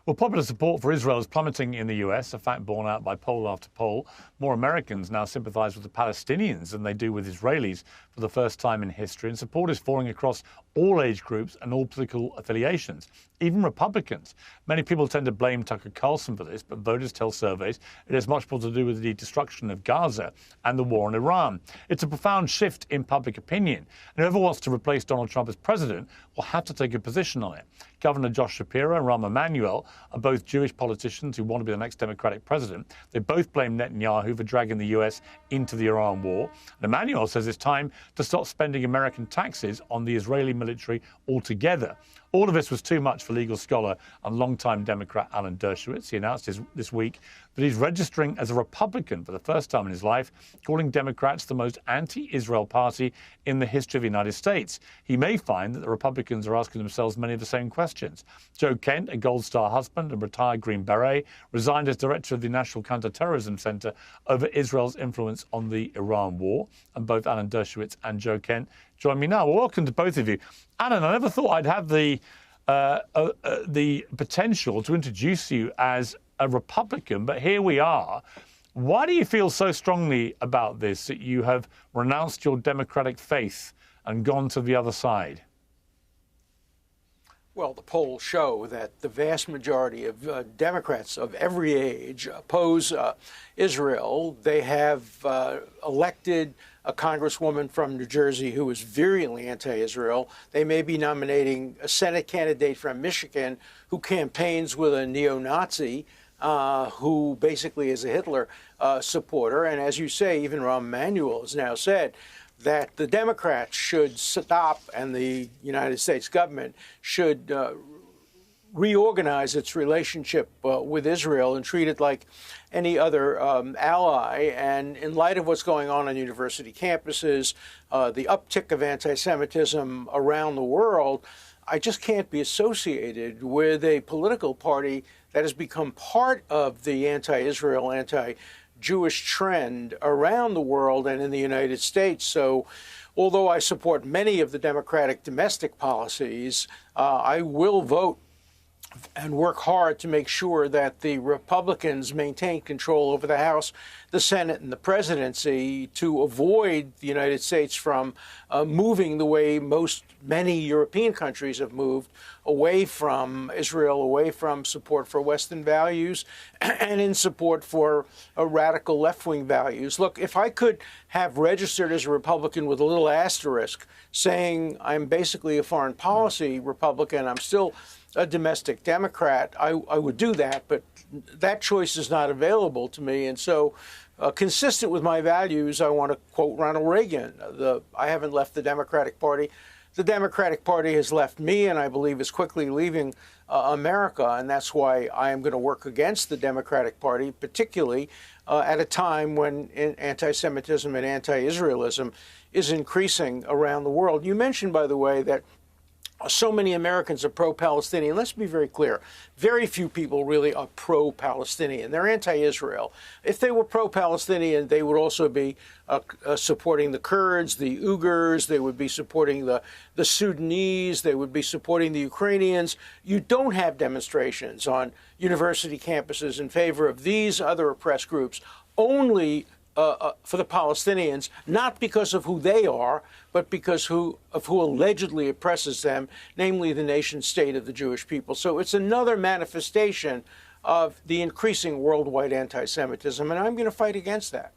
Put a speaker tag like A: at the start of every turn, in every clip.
A: Well, popular support for Israel is plummeting in the US, a fact borne out by poll after poll. More Americans now sympathise with the Palestinians than they do with Israelis for the first time in history, and support is falling across all age groups and all political affiliations, even Republicans. Many people tend to blame Tucker Carlson for this, but voters tell surveys it has much more to do with the destruction of Gaza and the war in Iran. It's a profound shift in public opinion, and whoever wants to replace Donald Trump as president will have to take a position on it. Governor Josh Shapiro and Rahm Emanuel are both Jewish politicians who want to be the next Democratic president. They both blame Netanyahu for dragging the US into the Iran war. And Emanuel says it's time to stop spending American taxes on the Israeli military altogether. All of this was too much for legal scholar and longtime Democrat Alan Dershowitz. He announced this week that he's registering as a Republican for the first time in his life, calling Democrats the most anti-Israel party in the history of the United States. He may find that the Republicans are asking themselves many of the same questions. Joe Kent, a Gold Star husband and retired Green Beret, resigned as director of the National Counterterrorism Center over Israel's influence on the Iran war. And both Alan Dershowitz and Joe Kent join me now. Well, welcome to both of you. Alan, I never thought I'd have the potential to introduce you as a Republican, but here we are. Why do you feel so strongly about this, that you have renounced your Democratic faith and gone to the other side?
B: Well, the polls show that the vast majority of Democrats of every age oppose Israel. They have elected a congresswoman from New Jersey who is virulently anti-Israel. They may be nominating a Senate candidate from Michigan who campaigns with a neo-Nazi who basically is a Hitler supporter. And as you say, even Rahm Emanuel has now said that the Democrats should stop and the United States government should reorganize its relationship with Israel and treat it like any other ally. And in light of what's going on university campuses, the uptick of anti-Semitism around the world, I just can't be associated with a political party that has become part of the anti-Israel, anti-Jewish trend around the world and in the United States. So although I support many of the Democratic domestic policies, I will vote and work hard to make sure that the Republicans maintain control over the House, the Senate, and the presidency to avoid the United States from moving the way many European countries have moved, away from Israel, away from support for Western values, and in support for radical left-wing values. Look, if I could have registered as a Republican with a little asterisk saying I'm basically a foreign policy Republican, I'm still a domestic Democrat, I would do that, but that choice is not available to me. And so, consistent with my values, I want to quote Ronald Reagan, I haven't left the Democratic Party. The Democratic Party has left me, and I believe is quickly leaving America, and that's why I am going to work against the Democratic Party, particularly at a time when anti-Semitism and anti-Israelism is increasing around the world. You mentioned, by the way, that so many Americans are pro-Palestinian. Let's be very clear. Very few people really are pro-Palestinian. They're anti-Israel. If they were pro-Palestinian, they would also be supporting the Kurds, the Uyghurs. They would be supporting the Sudanese. They would be supporting the Ukrainians. You don't have demonstrations on university campuses in favor of these other oppressed groups, only for the Palestinians, not because of who they are, but because of who allegedly oppresses them, namely the nation state of the Jewish people. So it's another manifestation of the increasing worldwide anti-Semitism, and I'm going to fight against that.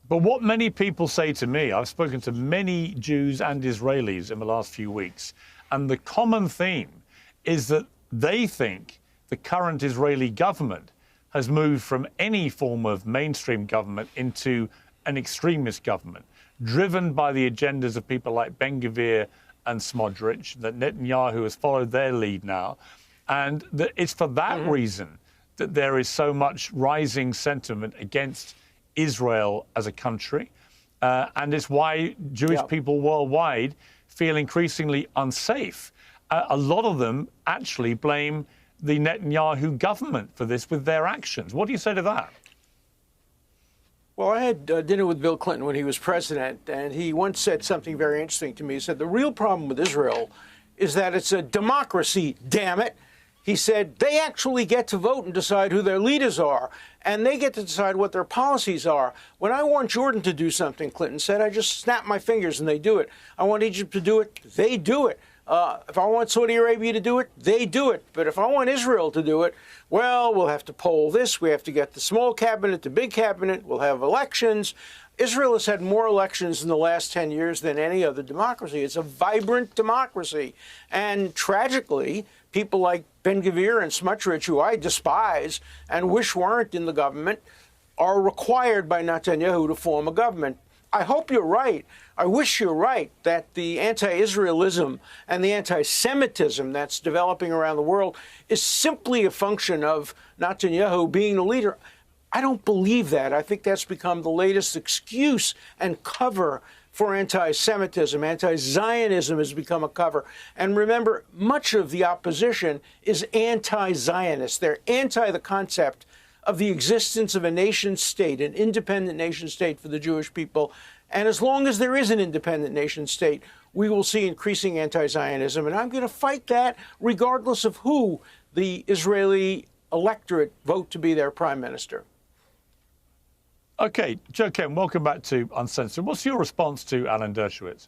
A: But what many people say to me, I've spoken to many Jews and Israelis in the last few weeks, and the common theme is that they think the current Israeli government has moved from any form of mainstream government into an extremist government, driven by the agendas of people like Ben-Gvir and Smotrich, that Netanyahu has followed their lead now. And that it's for that reason that there is so much rising sentiment against Israel as a country. And it's why Jewish people worldwide feel increasingly unsafe. A lot of them actually blame the Netanyahu government for this with their actions. What do you say to that?
B: Well, I had dinner with Bill Clinton when he was president, and he once said something very interesting to me. He said, the real problem with Israel is that it's a democracy, damn it. He said they actually get to vote and decide who their leaders are, and they get to decide what their policies are. When I want Jordan to do something, Clinton said, I just snap my fingers and they do it. I want Egypt to do it, they do it. If I want Saudi Arabia to do it, they do it. But if I want Israel to do it, well, we'll have to poll this. We have to get the small cabinet, the big cabinet. We'll have elections. Israel has had more elections in the last 10 years than any other democracy. It's a vibrant democracy. And tragically, people like Ben-Gvir and Smotrich, who I despise and wish weren't in the government, are required by Netanyahu to form a government. I hope you're right. I wish you're right that the anti-Israelism and the anti-Semitism that's developing around the world is simply a function of Netanyahu being the leader. I don't believe that. I think that's become the latest excuse and cover for anti-Semitism. Anti-Zionism has become a cover. And remember, much of the opposition is anti-Zionist. They're anti the concept of the existence of a nation state, an independent nation state for the Jewish people. And as long as there is an independent nation state, we will see increasing anti-Zionism. And I'm going to fight that regardless of who the Israeli electorate vote to be their prime minister.
A: Okay, Joe Ken, welcome back to Uncensored. What's your response to Alan Dershowitz?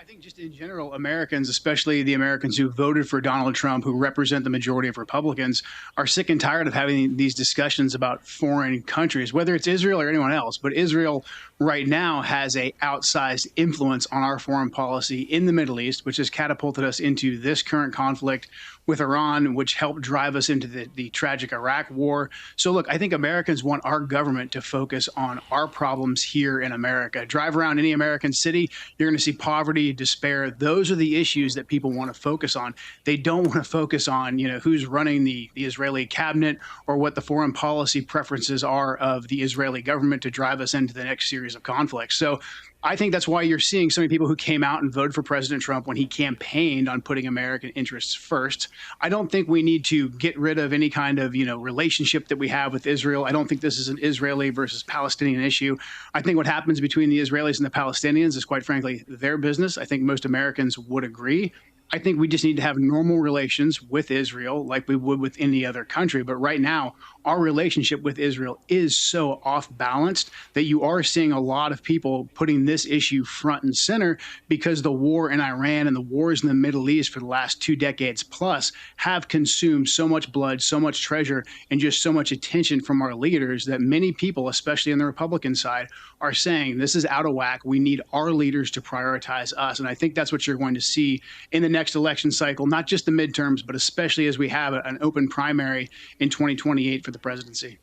C: I think just in general, Americans, especially the Americans who voted for Donald Trump, who represent the majority of Republicans, are sick and tired of having these discussions about foreign countries, whether it's Israel or anyone else. But Israel right now has a outsized influence on our foreign policy in the Middle East, which has catapulted us into this current conflict with Iran, which helped drive us into the tragic Iraq war. So look, I think Americans want our government to focus on our problems here in America. Drive around any American city, you're going to see poverty, despair. Those are the issues that people want to focus on. They don't want to focus on, who's running the Israeli cabinet or what the foreign policy preferences are of the Israeli government to drive us into the next series of conflicts. So I think that's why you're seeing so many people who came out and voted for President Trump when he campaigned on putting American interests first. I don't think we need to get rid of any kind of, relationship that we have with Israel. I don't think this is an Israeli versus Palestinian issue. I think what happens between the Israelis and the Palestinians is, quite frankly, their business. I think most Americans would agree. I think we just need to have normal relations with Israel like we would with any other country. But right now, our relationship with Israel is so off balanced that you are seeing a lot of people putting this issue front and center because the war in Iran and the wars in the Middle East for the last 2 decades plus have consumed so much blood, so much treasure, and just so much attention from our leaders that many people, especially on the Republican side, are saying this is out of whack. We need our leaders to prioritize us. And I think that's what you're going to see in the next election cycle, not just the midterms, but especially as we have an open primary in 2028 for the presidency.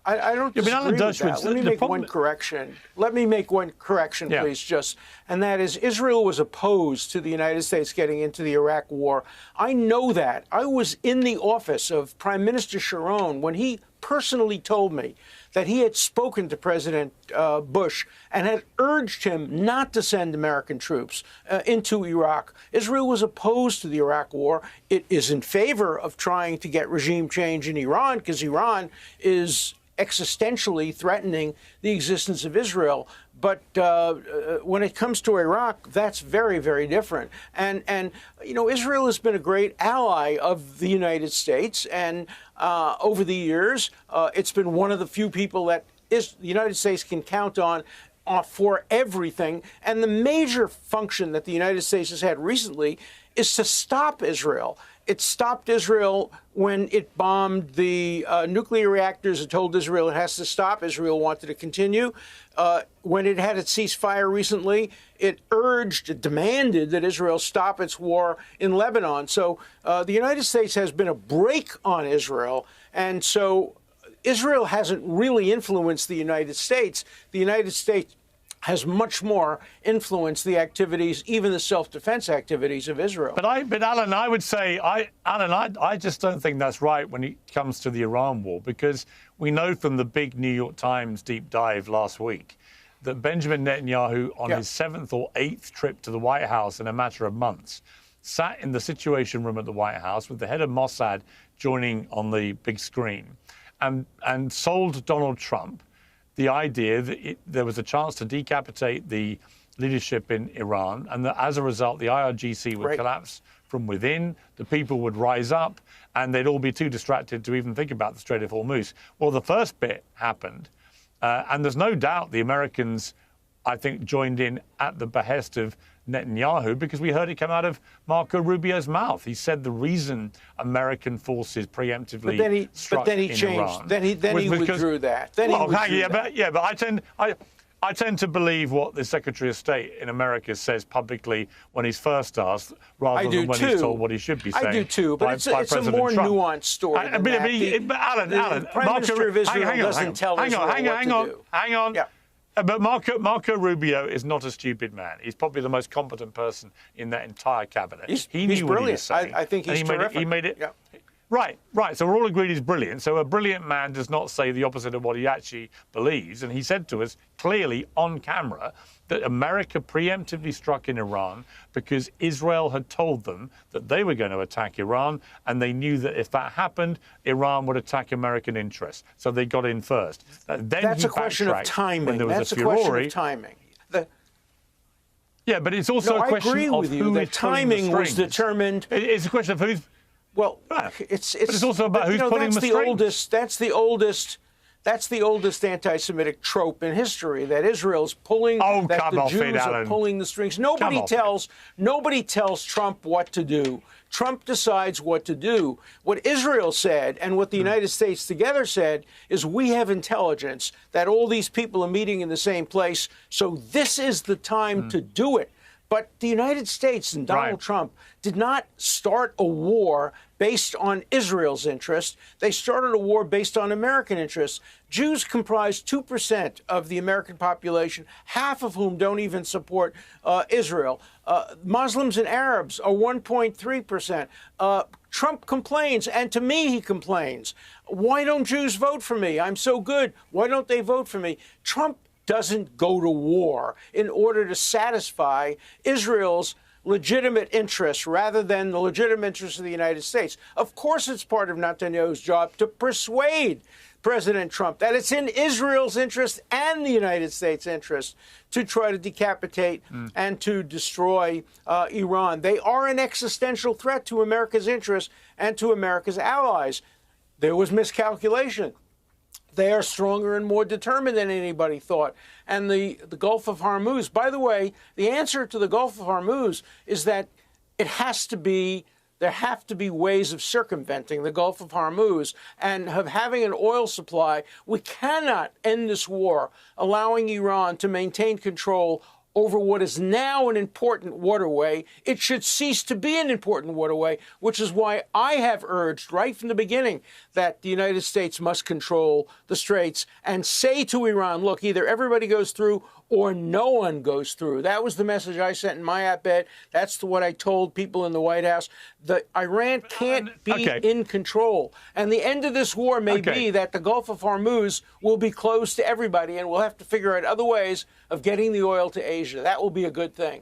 B: I don't disagree with that. Let me make one correction. Let me make one correction, please, and that is Israel was opposed to the United States getting into the Iraq war. I know that. I was in the office of Prime Minister Sharon when he personally told me that he had spoken to President Bush and had urged him not to send American troops into Iraq. Israel was opposed to the Iraq war. It is in favor of trying to get regime change in Iran because Iran is existentially threatening the existence of Israel. But when it comes to Iraq, that's very, very different. And Israel has been a great ally of the United States. And over the years, it's been one of the few people that the United States can count on for everything. And the major function that the United States has had recently is to stop Israel. It stopped Israel when it bombed the nuclear reactors and told Israel it has to stop. Israel wanted to continue. When it had its ceasefire recently, it demanded that Israel stop its war in Lebanon. So the United States has been a brake on Israel. And so Israel hasn't really influenced the United States. The United States has much more influenced the activities, even the self-defense activities of Israel.
A: But Alan, I would say, I just don't think that's right when it comes to the Iran war, because we know from the big New York Times deep dive last week that Benjamin Netanyahu, on his 7th or 8th trip to the White House in a matter of months, sat in the Situation Room at the White House with the head of Mossad joining on the big screen and sold Donald Trump the idea that there was a chance to decapitate the leadership in Iran, and that as a result, the IRGC would collapse from within, the people would rise up, and they'd all be too distracted to even think about the Strait of Hormuz. Well, the first bit happened, and there's no doubt the Americans, I think, joined in at the behest of Netanyahu, because we heard it come out of Marco Rubio's mouth. He said the reason American forces preemptively struck in Iran.
B: Then he withdrew that.
A: But I tend to believe what the Secretary of State in America says publicly when he's first asked, rather than when he's told what he should be saying.
B: I do too, but it's a more nuanced story than that.
A: But Alan,
B: Prime Minister of Israel doesn't tell Israel what to do.
A: Hang on.
B: Yeah.
A: But Marco Rubio is not a stupid man. He's probably the most competent person in that entire cabinet.
B: He knew what he was saying. I think he's terrific.
A: He made it.
B: Yeah.
A: Right. So we're all agreed he's brilliant. So a brilliant man does not say the opposite of what he actually believes. And he said to us clearly on camera that America preemptively struck in Iran because Israel had told them that they were going to attack Iran, and they knew that if that happened, Iran would attack American interests. So they got in first.
B: That's a question of timing.
A: That's
B: a question of timing.
A: Yeah, but it's also a question of who is
B: timing was determined.
A: It's a question of who's.
B: Well,
A: but it's also about who's pulling the strings.
B: That's the oldest anti-Semitic trope in history, that Israel's pulling, that the Jews are pulling the strings. Nobody tells Trump what to do. Trump decides what to do. What Israel said and what the United States together said is, we have intelligence that all these people are meeting in the same place, so this is the time to do it. But the United States and Donald Trump did not start a war based on Israel's interest. They started a war based on American interests. Jews comprise 2% of the American population, half of whom don't even support Israel. Muslims and Arabs are 1.3%. Trump complains, and to me he complains. Why don't Jews vote for me? I'm so good. Why don't they vote for me? Trump doesn't go to war in order to satisfy Israel's legitimate interests rather than the legitimate interests of the United States. Of course, it's part of Netanyahu's job to persuade President Trump that it's in Israel's interest and the United States' interest to try to decapitate and to destroy Iran. They are an existential threat to America's interests and to America's allies. There was miscalculation. They are stronger and more determined than anybody thought. And the Gulf of Hormuz, by the way, the answer to the Gulf of Hormuz is that there have to be ways of circumventing the Gulf of Hormuz and of having an oil supply. We cannot end this war allowing Iran to maintain control over what is now an important waterway. It should cease to be an important waterway, which is why I have urged right from the beginning that the United States must control the straits and say to Iran, look, either everybody goes through or no one goes through. That was the message I sent in my op-ed. That's what I told people in the White House. Iran can't be in control. And the end of this war may be that the Gulf of Hormuz will be closed to everybody, and we'll have to figure out other ways of getting the oil to Asia. That will be a good thing.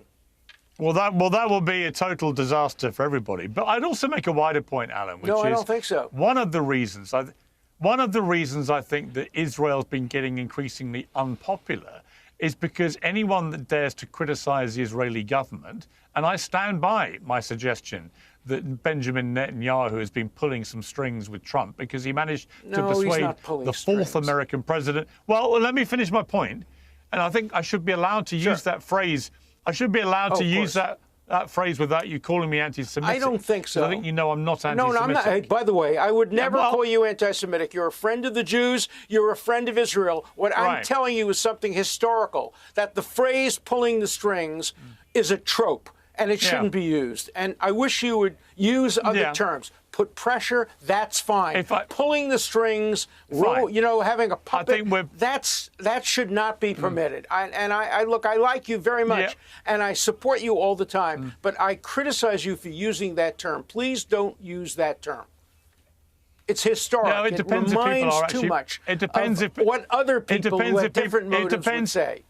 A: Well, that will be a total disaster for everybody. But I'd also make a wider point, Alan, which is...
B: No, I don't think so.
A: One of the reasons I think that Israel's been getting increasingly unpopular is because anyone that dares to criticize the Israeli government, and I stand by my suggestion that Benjamin Netanyahu has been pulling some strings with Trump because he managed to persuade the fourth American president. Well, let me finish my point. And I think I should be allowed to use that phrase. I should be allowed to use that phrase without you calling me anti-Semitic.
B: I don't think so.
A: I think you know I'm not anti-Semitic.
B: No, I'm not. Hey, by the way, I would never call you anti-Semitic. You're a friend of the Jews. You're a friend of Israel. What I'm telling you is something historical, that the phrase pulling the strings is a trope, and it shouldn't be used. And I wish you would use other terms. Put pressure, that's fine. Pulling the strings, having a puppet, that should not be permitted. I like you very much, and I support you all the time, but I criticize you for using that term. Please don't use that term. It's historic. No, it depends. It reminds too much. It depends of what other people who have different motives would say.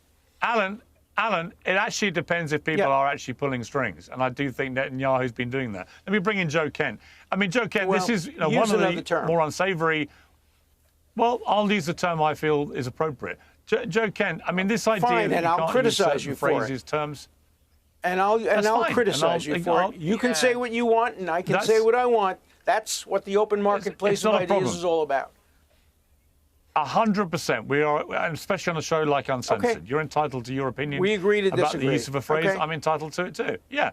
A: Alan, it actually depends if people are actually pulling strings, and I do think Netanyahu's been doing that. Let me bring in Joe Kent. I mean, Joe Kent, this is one of the more unsavory. Well, I'll use the term I feel is appropriate. Joe Kent, I mean, this idea
B: Fine,
A: that
B: and
A: you
B: I'll
A: can't
B: criticize
A: use
B: you
A: certain
B: for
A: phrases,
B: it.
A: terms.
B: And I'll criticize you for it. You can say what you want, and I can say what I want. That's what the open marketplace of ideas is all about.
A: 100%. We are, and especially on a show like Uncensored.
B: Okay.
A: You're entitled to your opinion.
B: We agree to
A: about
B: disagree.
A: the use of a phrase.
B: Okay.
A: I'm entitled to it too. Yeah,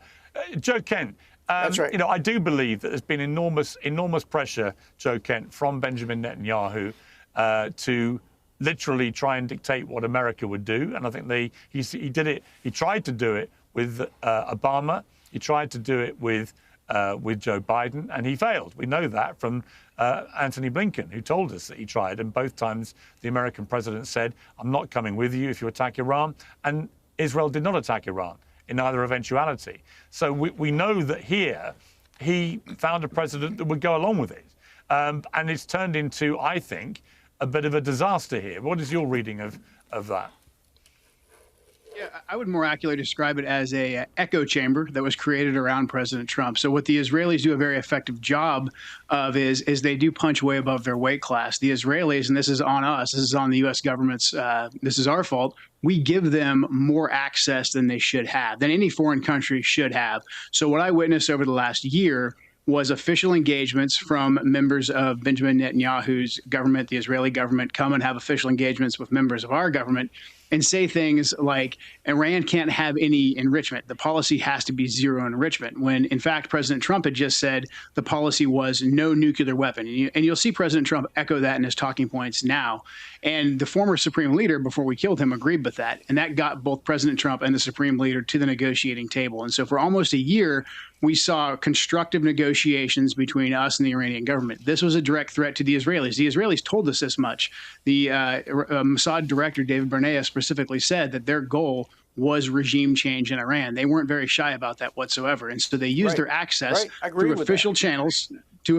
A: Joe Kent.
B: That's right.
A: You know, I do believe that there's been enormous pressure, Joe Kent, from Benjamin Netanyahu to literally try and dictate what America would do. And I think he did it. He tried to do it with Obama. He tried to do it with Joe Biden, and he failed. We know that from Antony Blinken, who told us that he tried, and both times the American president said, "I'm not coming with you if you attack Iran," and Israel did not attack Iran in either eventuality. So we know that here he found a president that would go along with it, and it's turned into, I think, a bit of a disaster here. What is your reading of that?
C: Yeah, I would more accurately describe it as a echo chamber that was created around President Trump. So what the Israelis do a very effective job of is they do punch way above their weight class. The Israelis, and this is on us, this is on the U.S. government's, this is our fault, we give them more access than they should have, than any foreign country should have. So what I witnessed over the last year was official engagements from members of Benjamin Netanyahu's government, the Israeli government, come and have official engagements with members of our government and say things like Iran can't have any enrichment. The policy has to be zero enrichment, when in fact President Trump had just said the policy was no nuclear weapon. And you'll see President Trump echo that in his talking points now. And the former Supreme Leader, before we killed him, agreed with that. And that got both President Trump and the Supreme Leader to the negotiating table. And so for almost a year, we saw constructive negotiations between us and the Iranian government. This was a direct threat to the Israelis. The Israelis told us this much. The Mossad director, David Barnea, specifically said that their goal was regime change in Iran. They weren't very shy about that whatsoever. And so they used their access through official channels through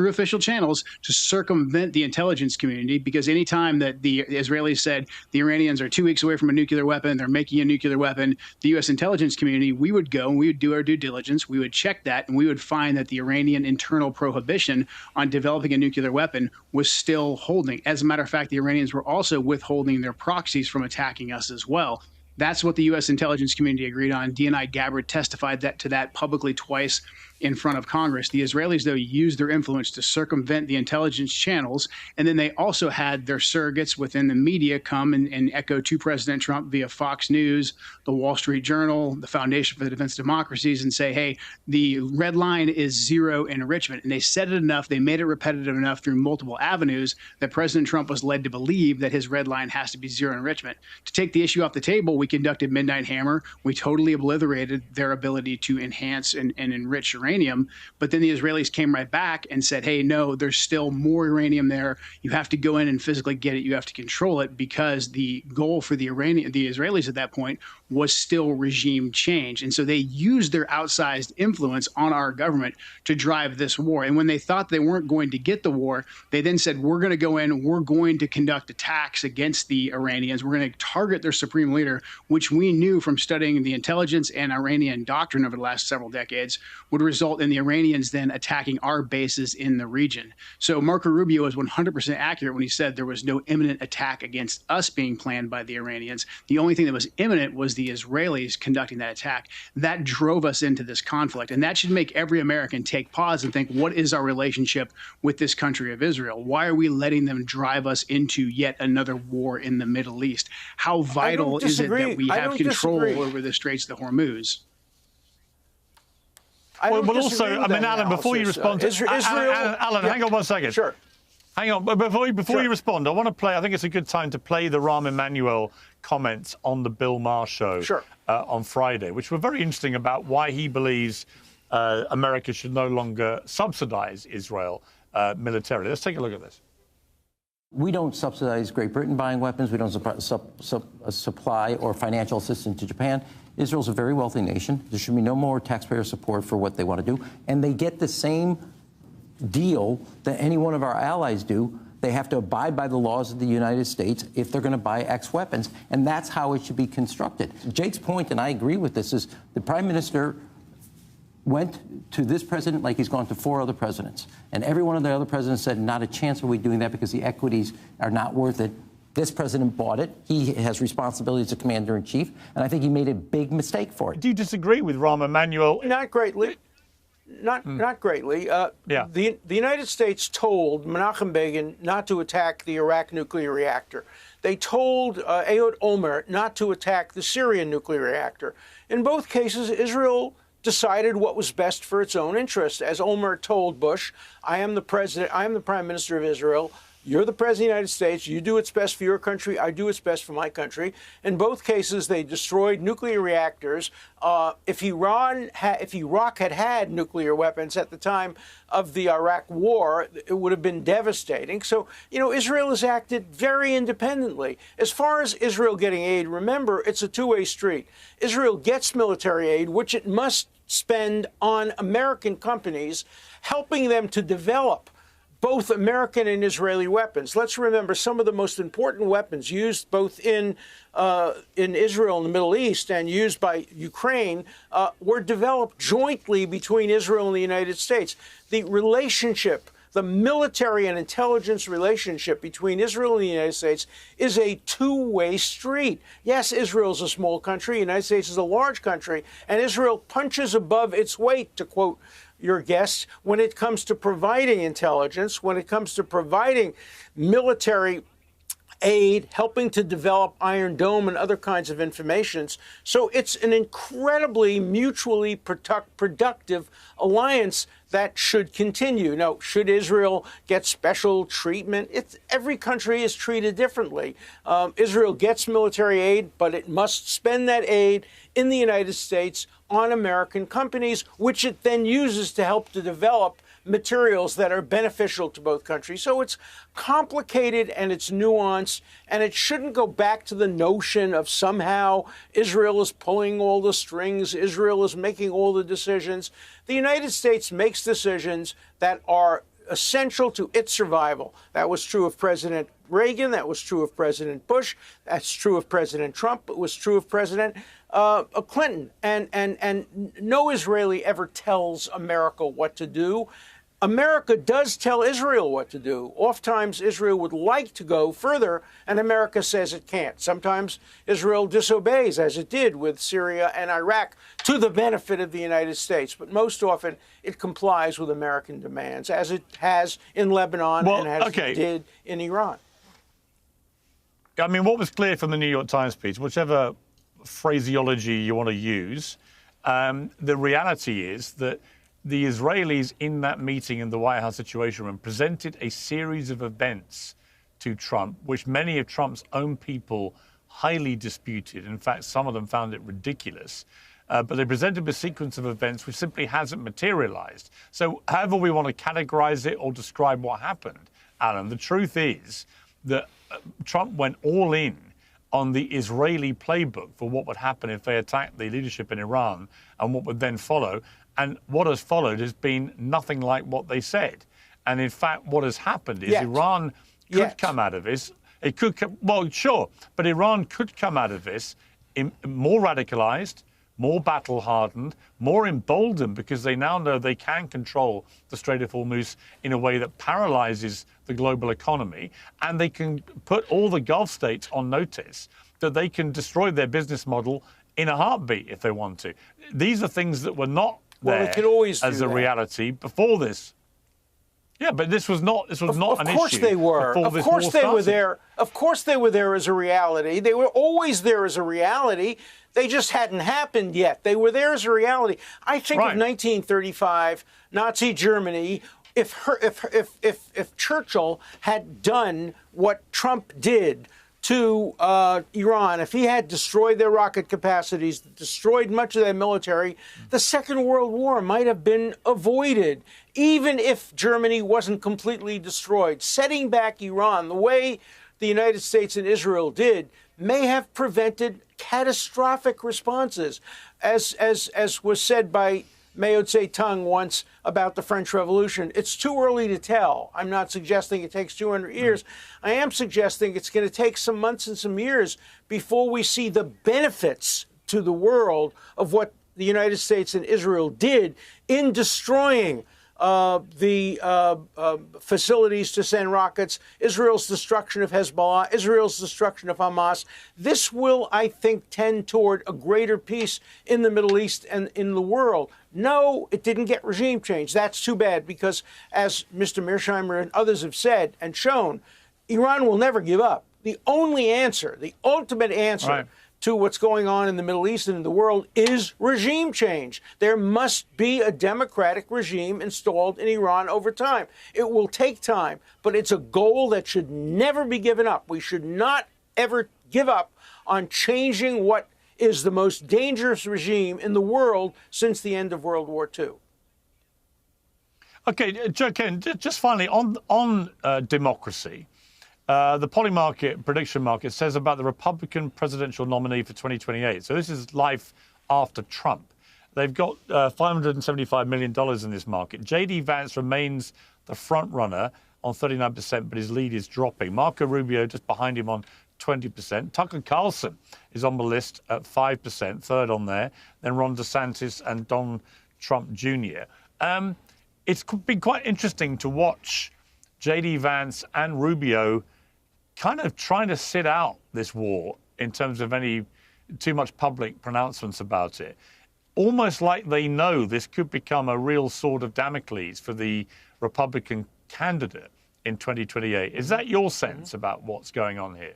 C: official channels to circumvent the intelligence community, because any time that the Israelis said the Iranians are 2 weeks away from a nuclear weapon, they're making a nuclear weapon, the U.S. intelligence community, we would go and we would do our due diligence, we would check that, and we would find that the Iranian internal prohibition on developing a nuclear weapon was still holding. As a matter of fact, the Iranians were also withholding their proxies from attacking us as well. That's what the U.S. intelligence community agreed on. DNI Gabbard testified to that publicly twice in front of Congress. The Israelis, though, used their influence to circumvent the intelligence channels, and then they also had their surrogates within the media come and echo to President Trump via Fox News, the Wall Street Journal, the Foundation for the Defense of Democracies, and say, hey, the red line is zero enrichment. And they said it enough, they made it repetitive enough through multiple avenues that President Trump was led to believe that his red line has to be zero enrichment. To take the issue off the table, we conducted Midnight Hammer. We totally obliterated their ability to enhance and enrich uranium. But then the Israelis came right back and said, hey, no, there's still more uranium there. You have to go in and physically get it. You have to control it, because the goal for the Israelis at that point was still regime change. And so they used their outsized influence on our government to drive this war. And when they thought they weren't going to get the war, they then said, we're going to go in, we're going to conduct attacks against the Iranians. We're going to target their supreme leader, which we knew from studying the intelligence and Iranian doctrine over the last several decades would result in the Iranians then attacking our bases in the region. So Marco Rubio was 100% accurate when he said there was no imminent attack against us being planned by the Iranians. The only thing that was imminent was the Israelis conducting that attack. That drove us into this conflict. And that should make every American take pause and think, what is our relationship with this country of Israel? Why are we letting them drive us into yet another war in the Middle East? How vital is it that we have control over the Straits of Hormuz?
A: Well, also, I mean, Alan, before you respond to Israel, Alan, hang on 1 second.
B: Sure.
A: Hang on, but before you respond, I want to play. I think it's a good time to play the Rahm Emanuel comments on the Bill Maher show on Friday, which were very interesting about why he believes America should no longer subsidize Israel militarily. Let's take a look at this.
D: We don't subsidize Great Britain buying weapons. We don't supply or financial assistance to Japan. Israel's a very wealthy nation. There should be no more taxpayer support for what they want to do. And they get the same deal that any one of our allies do. They have to abide by the laws of the United States if they're going to buy X weapons. And that's how it should be constructed. Jake's point, and I agree with this, is the Prime Minister went to this president like he's gone to 4 other presidents. And every one of the other presidents said, not a chance are we doing that because the equities are not worth it. This president bought it. He has responsibility as a commander-in-chief, and I think he made a big mistake for it.
A: Do you disagree with Rahm Emanuel?
B: Not greatly. Not greatly. The United States told Menachem Begin not to attack the Iraq nuclear reactor. They told Ehud Olmert not to attack the Syrian nuclear reactor. In both cases, Israel decided what was best for its own interest. As Olmert told Bush, I am the prime minister of Israel. You're the president of the United States. You do what's best for your country. I do what's best for my country. In both cases, they destroyed nuclear reactors. If Iraq had nuclear weapons at the time of the Iraq War, it would have been devastating. So, Israel has acted very independently. As far as Israel getting aid, remember, it's a two-way street. Israel gets military aid, which it must spend on American companies, helping them to develop both American and Israeli weapons. Let's remember some of the most important weapons used both in Israel and the Middle East and used by Ukraine were developed jointly between Israel and the United States. The relationship, the military and intelligence relationship between Israel and the United States is a two-way street. Yes, Israel is a small country, the United States is a large country, and Israel punches above its weight, to quote your guests, when it comes to providing intelligence, when it comes to providing military aid, helping to develop Iron Dome and other kinds of informations. So it's an incredibly mutually productive alliance that should continue. Now, should Israel get special treatment? Every country is treated differently. Israel gets military aid, but it must spend that aid in the United States on American companies, which it then uses to help to develop materials that are beneficial to both countries. So it's complicated and it's nuanced, and it shouldn't go back to the notion of somehow Israel is pulling all the strings, Israel is making all the decisions. The United States makes decisions that are essential to its survival. That was true of President Reagan. That was true of President Bush. That's true of President Trump. It was true of President Clinton. And no Israeli ever tells America what to do. America does tell Israel what to do. Oftentimes, Israel would like to go further, and America says it can't. Sometimes Israel disobeys, as it did with Syria and Iraq, to the benefit of the United States. But most often, it complies with American demands, as it has in Lebanon and as it did in Iran.
A: I mean, what was clear from the New York Times piece, whichever phraseology you want to use, the reality is that the Israelis in that meeting in the White House Situation Room presented a series of events to Trump, which many of Trump's own people highly disputed. In fact, some of them found it ridiculous. But they presented a sequence of events which simply hasn't materialized. So however we want to categorize it or describe what happened, Alan, the truth is that Trump went all in on the Israeli playbook for what would happen if they attacked the leadership in Iran and what would then follow. And what has followed has been nothing like what they said. And in fact, what has happened is Iran could come out of this. It could come, well, sure, but Iran could come out of this more radicalized, more battle-hardened, more emboldened, because they now know they can control the Strait of Hormuz in a way that paralyzes the global economy, and they can put all the Gulf states on notice that they can destroy their business model in a heartbeat if they want to. These are things that were not there as a reality before this. Yeah, but this was not an issue.
B: Of course they were. Of course they were there. Of course they were there as a reality. They were always there as a reality. They just hadn't happened yet. They were there as a reality. I think of 1935, Nazi Germany. If Churchill had done what Trump did to Iran, if he had destroyed their rocket capacities, destroyed much of their military, the Second World War might have been avoided, even if Germany wasn't completely destroyed. Setting back Iran the way the United States and Israel did may have prevented catastrophic responses, as was said by Mao Zedong once about the French Revolution. It's too early to tell. I'm not suggesting it takes 200 years. I am suggesting it's going to take some months and some years before we see the benefits to the world of what the United States and Israel did in destroying the facilities to send rockets, Israel's destruction of Hezbollah, Israel's destruction of Hamas. This will, I think, tend toward a greater peace in the Middle East and in the world. No, it didn't get regime change. That's too bad because, as Mr. Mearsheimer and others have said and shown, Iran will never give up. The only answer, the ultimate answer to what's going on in the Middle East and in the world is regime change. There must be a democratic regime installed in Iran over time. It will take time, but it's a goal that should never be given up. We should not ever give up on changing what is the most dangerous regime in the world since the end of World War II.
A: Okay, Joe Ken, just finally on democracy. The polling market, prediction market, says about the Republican presidential nominee for 2028. So this is life after Trump. They've got $575 million in this market. J.D. Vance remains the front runner on 39%, but his lead is dropping. Marco Rubio just behind him on 20%. Tucker Carlson is on the list at 5%, third on there. Then Ron DeSantis and Donald Trump Jr. It's been quite interesting to watch J.D. Vance and Rubio kind of trying to sit out this war in terms of any too much public pronouncements about it. Almost like they know this could become a real sword of Damocles for the Republican candidate in 2028. Is that your sense about what's going on here?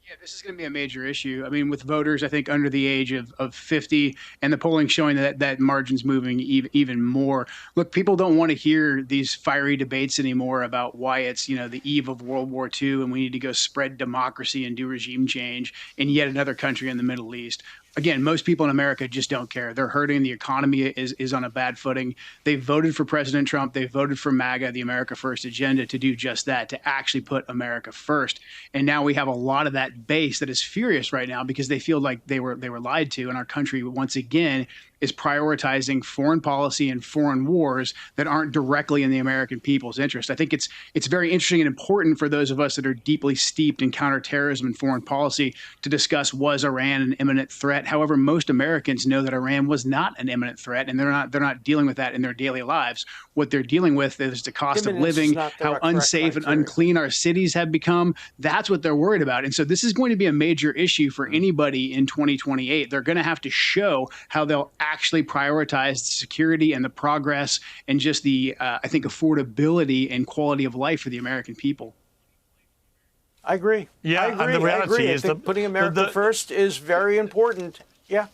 C: Yeah, this is going to be a major issue. I mean, with voters, I think under the age of 50, and the polling showing that margin's moving even more. Look, people don't want to hear these fiery debates anymore about why it's, the eve of World War II and we need to go spread democracy and do regime change in yet another country in the Middle East. Again, most people in America just don't care. They're hurting. The economy is on a bad footing. They voted for President Trump. They voted for MAGA, the America First agenda, to do just that, to actually put America first. And now we have a lot of that base that is furious right now because they feel like they were lied to. And our country, once again, is prioritizing foreign policy and foreign wars that aren't directly in the American people's interest. I think it's very interesting and important for those of us that are deeply steeped in counterterrorism and foreign policy to discuss, was Iran an imminent threat? However, most Americans know that Iran was not an imminent threat, and they're not dealing with that in their daily lives. What they're dealing with is the cost of living, how unsafe and unclean our cities have become. That's what they're worried about. And so this is going to be a major issue for anybody in 2028. They're going to have to show how they'll actually prioritize the security and the progress and just the, I think, affordability and quality of life for the American people.
B: I agree.
A: Yeah,
B: I agree.
A: and the reality is
B: that putting America first is very important. Yeah.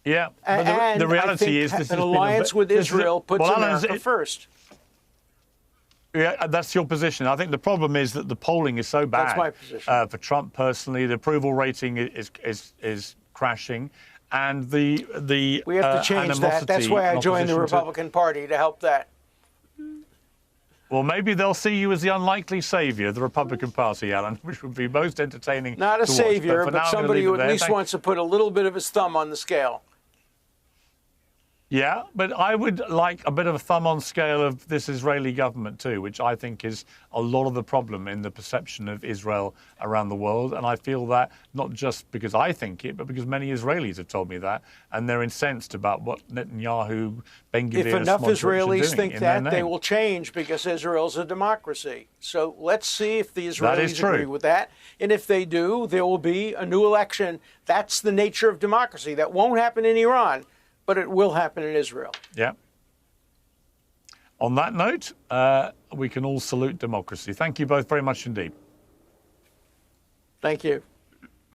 A: Yeah,
B: and
A: the reality is this
B: an alliance with Israel puts America first.
A: Yeah, that's your position. I think the problem is that the polling is so bad.
B: That's my position.
A: For Trump personally, the approval rating is crashing, and we
B: have to change that. That's why I joined the Republican Party, to help that.
A: Well, maybe they'll see you as the unlikely savior of the Republican Party, Alan, which would be most entertaining.
B: Not a savior, but somebody who at least wants to put a little bit of his thumb on the scale.
A: Yeah, but I would like a bit of a thumb on scale of this Israeli government too, which I think is a lot of the problem in the perception of Israel around the world. And I feel that not just because I think it, but because many Israelis have told me that, and they're incensed about what Netanyahu, Ben-Gvir,
B: if enough Israelis think that, they will change because Israel's a democracy. So let's see if the Israelis agree with that. And if they do, there will be a new election. That's the nature of democracy. That won't happen in Iran, but it will happen in Israel.
A: Yeah. On that note, we can all salute democracy. Thank you both very much indeed.
B: Thank you.